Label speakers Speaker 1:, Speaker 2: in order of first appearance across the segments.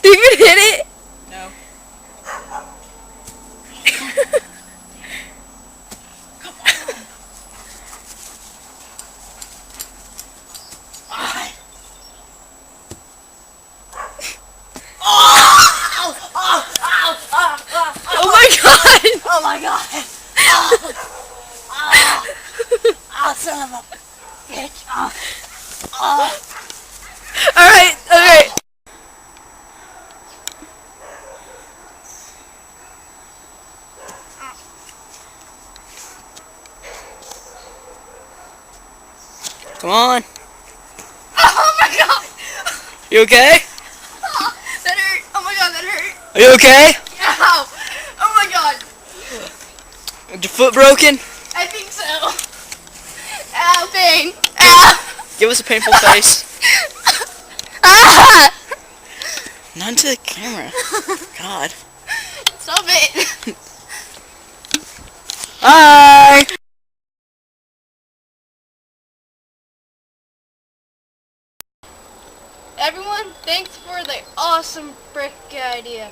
Speaker 1: You can hit it?
Speaker 2: No. Come on.
Speaker 1: Oh my god!
Speaker 2: Oh my god! Oh, oh, oh, son of a bitch! Oh, oh.
Speaker 1: Alright, alright. Come on.
Speaker 2: Oh my god!
Speaker 1: You okay?
Speaker 2: Oh, that hurt! Oh my god, that hurt!
Speaker 1: Are you okay?
Speaker 2: Ow! Oh my god!
Speaker 1: Is your foot broken?
Speaker 2: I think so. Ow, pain! Ow!
Speaker 1: Give us a painful face.
Speaker 2: Ah!
Speaker 1: Not into the camera. God.
Speaker 2: Stop it!
Speaker 1: Hi!
Speaker 2: Everyone, thanks for the awesome brick idea.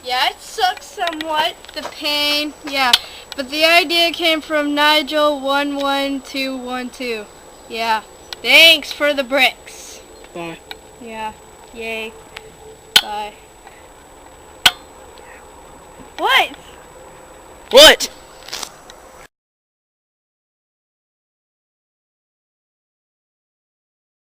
Speaker 2: Yeah, it sucks somewhat, the pain, yeah, but the idea came from Nigel11212. Yeah, thanks for the bricks.
Speaker 1: Bye.
Speaker 2: Yeah, yay, bye. What?
Speaker 1: What?